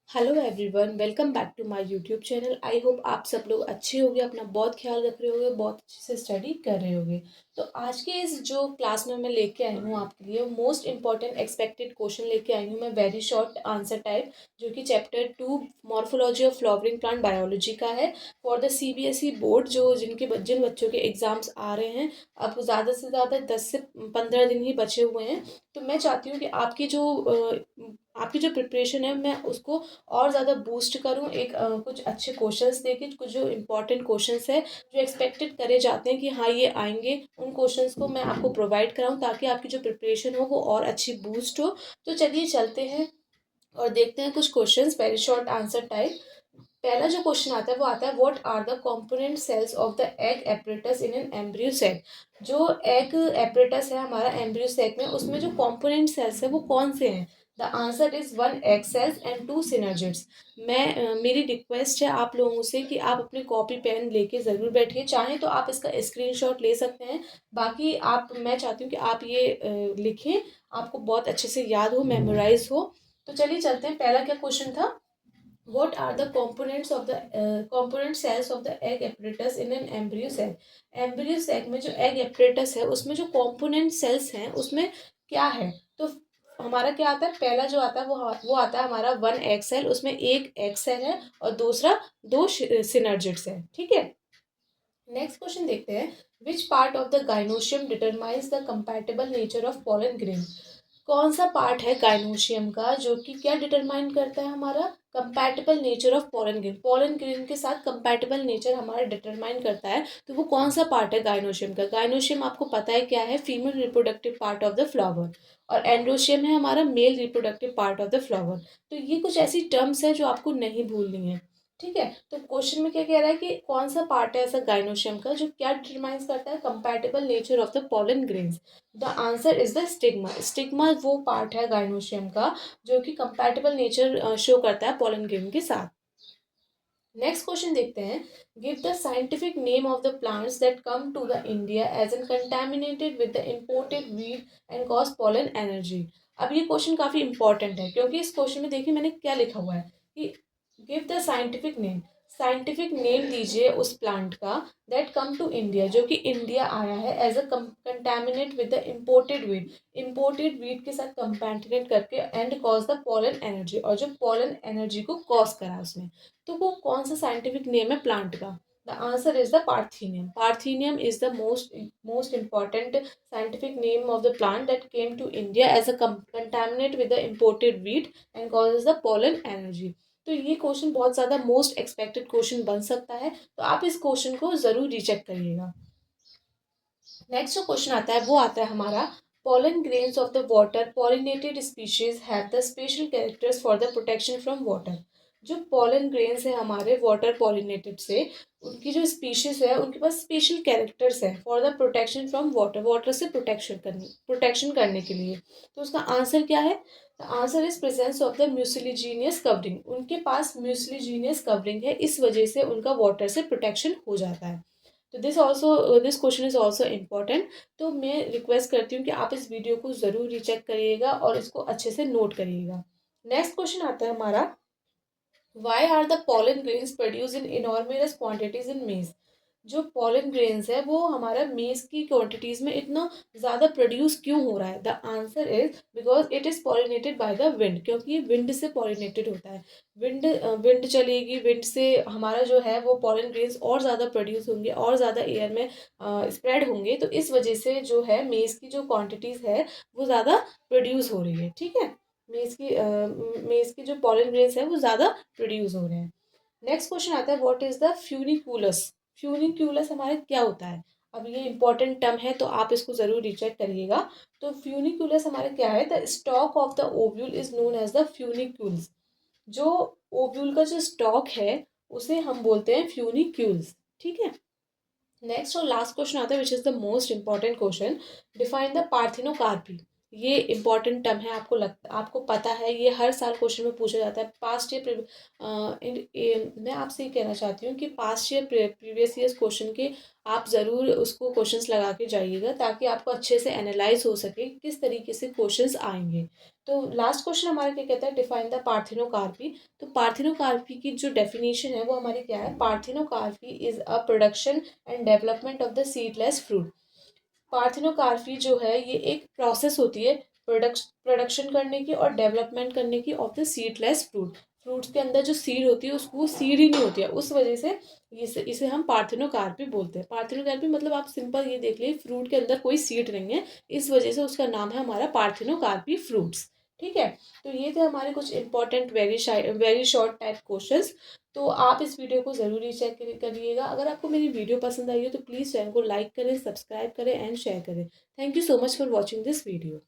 Hello everyone, welcome back to my YouTube channel. I hope आप सब लोग अच्छे होंगे, अपना बहुत ख्याल रख रहे होंगे, बहुत अच्छे से स्टडी कर रहे होंगे। तो आज के इस जो क्लास में मैं लेके आई हूँ आपके लिए मोस्ट इंपॉर्टेंट एक्सपेक्टेड क्वेश्चन लेके आई हूँ मैं, वेरी शॉर्ट आंसर टाइप, जो कि chapter 2 morphology of flowering plant biology का है। फॉर द सीबीएसई बोर्ड, जिन बच्चों के एग्जाम्स आ रहे हैं, अब ज़्यादा से ज़्यादा 10 से 15 दिन ही बचे हुए हैं। तो मैं चाहती हूँ कि आपकी जो प्रिपरेशन है, मैं उसको और ज़्यादा बूस्ट करूँ, कुछ अच्छे क्वेश्चंस देके, कुछ जो इम्पोर्टेंट क्वेश्चंस है जो एक्सपेक्टेड करे जाते हैं कि हाँ ये आएंगे, उन क्वेश्चंस को मैं आपको प्रोवाइड कराऊँ ताकि आपकी जो प्रिपरेशन हो वो और अच्छी बूस्ट हो। तो चलिए चलते हैं और देखते हैं कुछ questions, very short answer type. पहला जो क्वेश्चन आता है वो आता है, what are the component cells of the egg apparatus in an embryo sac. जो एग एपरेटस है हमारा एम्ब्रियो सेक में, उसमें जो कंपोनेंट सेल्स है वो कौन से हैं? The answer is 1 egg cells and 2 synergids. मेरी रिक्वेस्ट है आप लोगों से कि आप अपने कॉपी पेन लेके ज़रूर बैठिए, चाहे तो आप इसका स्क्रीनशॉट ले सकते हैं। बाकी मैं चाहती हूँ कि आप ये लिखें, आपको बहुत अच्छे से याद हो, मेमोराइज हो। तो चलिए चलते हैं, पहला क्या क्वेश्चन था, what are the component cells of the egg apparatus in an embryo cell। embryo sac में जो egg apparatus है उसमें जो component cells हैं उसमें क्या है? तो हमारा क्या आता है, पहला जो आता है वो आता है हमारा 1 एग सेल, उसमें एक एग सेल है और दूसरा 2 सिनर्जिड्स है। ठीक है, नेक्स्ट क्वेश्चन देखते हैं, which part of the gynoecium determines the compatible nature of pollen grain. कौन सा पार्ट है गाइनोशियम का जो कि क्या डिटरमाइन करता है हमारा compatible nature of pollen grain के साथ कंपैटिबल नेचर हमारा डिटरमाइन करता है। तो वो कौन सा पार्ट है गाइनोशियम का? गाइनोशियम आपको पता है क्या है, female reproductive part of the flower, और एंड्रोशियम है हमारा male reproductive part of the flower. तो ये कुछ ऐसी टर्म्स है जो आपको नहीं भूलनी है। ठीक है, तो क्वेश्चन में क्या कह रहा है कि कौन सा पार्ट है ऐसा गाइनोशियम का जो क्या डिटरमाइंस करता है compatible nature of the pollen grains. The answer is the stigma. Stigma वो पार्ट है गाइनोशियम का जो कि कंपैटिबल नेचर शो करता है पोलन ग्रेन के साथ। नेक्स्ट क्वेश्चन देखते हैं, give the scientific name of the plants that come to the India as an contaminated with the imported weed and cause pollen energy. अब ये क्वेश्चन काफी important है क्योंकि इस क्वेश्चन में देखिए मैंने क्या लिखा हुआ है कि गिव द साइंटिफिक नेम दीजिए उस प्लांट का दैट कम टू इंडिया, जो कि इंडिया आया है as a contaminate with the imported wheat के साथ कंपेंटिनेट करके and cause the pollen energy, और जो पोलन एनर्जी को कॉज करा उसने। तो वो कौन सा साइंटिफिक नेम है प्लांट का? The answer is the parthenium. Parthenium is the most important scientific name of the plant that came to India as a contaminate with the imported wheat and causes the pollen energy. तो ये question बहुत ज़्यादा most expected question बन सकता है, तो आप इस क्वेश्चन को ज़रूर रीचेक करिएगा। नेक्स्ट जो क्वेश्चन आता है वो आता है हमारा, pollen grains of the water pollinated species have the special characters for the protection from water। जो pollen grains है हमारे वाटर पॉलिनेटेड से, उनकी जो स्पीशीज है उनके पास स्पेशल कैरेक्टर्स है for the protection from water, water से प्रोटेक्शन करने के लिए। तो उसका आंसर क्या है? The answer is presence of the mucilaginous covering. उनके पास म्यूसिलीजीनियस कवरिंग है, इस वजह से उनका वाटर से प्रोटेक्शन हो जाता है। तो this question is also important. तो मैं रिक्वेस्ट करती हूँ कि आप इस वीडियो को ज़रूर रीचेक करिएगा और इसको अच्छे से नोट करिएगा। नेक्स्ट क्वेश्चन आता है हमारा, why are the pollen grains produce in enormous quantities in maize। जो pollen grains है वो हमारा मेज की क्वांटिटीज में इतना ज़्यादा प्रोड्यूस क्यों हो रहा है? The answer is because it is pollinated by the wind, क्योंकि ये विंड से पॉलिनेटेड होता है। विंड चलेगी, विंड से हमारा जो है वो pollen grains और ज़्यादा प्रोड्यूस होंगे और ज़्यादा एयर में स्प्रेड होंगे, तो इस वजह से जो है मेज की जो क्वांटिटीज़ है वो ज़्यादा प्रोड्यूस हो रही है। ठीक है, मेज की जो pollen grains है वो ज़्यादा प्रोड्यूस हो रहे हैं। नेक्स्ट क्वेश्चन आता है, व्हाट इज द फ्यूनिक्यूलस। फ्यूनिक्यूलस हमारे क्या होता है? अब ये इंपॉर्टेंट टर्म है तो आप इसको जरूर रिचेक करिएगा। तो फ्यूनिक्यूलस हमारे क्या है, the stalk of the ovule is known as the funiculus. जो ओव्यूल का जो स्टॉक है उसे हम बोलते हैं फ्यूनिक्यूल्स। ठीक है, नेक्स्ट और लास्ट क्वेश्चन आता है which is the most important question, define the parthenocarpy. ये इंपॉर्टेंट टर्म है, आपको पता है, ये हर साल क्वेश्चन में पूछा जाता है। पास्ट ईयर मैं आपसे ये कहना चाहती हूँ कि past year previous year question के आप ज़रूर उसको क्वेश्चंस लगा के जाइएगा, ताकि आपको अच्छे से एनालाइज हो सके किस तरीके से क्वेश्चंस आएंगे। तो लास्ट क्वेश्चन हमारा क्या कहता है, डिफाइन द पार्थिनोकार्पी। तो पार्थिनोकार्पी की जो डेफिनेशन है वो हमारी क्या है, parthenocarpy is a production and development of the seedless fruit. Parthenocarpy जो है ये एक प्रोसेस होती है प्रोडक्शन करने की और डेवलपमेंट करने की of the seedless fruit. Fruits के अंदर जो सीड होती है उसको सीड ही नहीं होती है, उस वजह से इसे हम पार्थिनोकार्पी बोलते हैं। पार्थिनोकार्पी मतलब आप सिंपल ये देख लीजिए, फ्रूट के अंदर कोई सीड नहीं है, इस वजह से उसका नाम है हमारा पार्थिनोकार्पी फ्रूट्स। ठीक है। तो ये थे हमारे कुछ important very short type questions. तो आप इस वीडियो को ज़रूर ही चेक करिएगा। अगर आपको मेरी वीडियो पसंद आई हो तो प्लीज़ चैनल को लाइक करें, सब्सक्राइब करें एंड शेयर करें। Thank you so much for watching this video.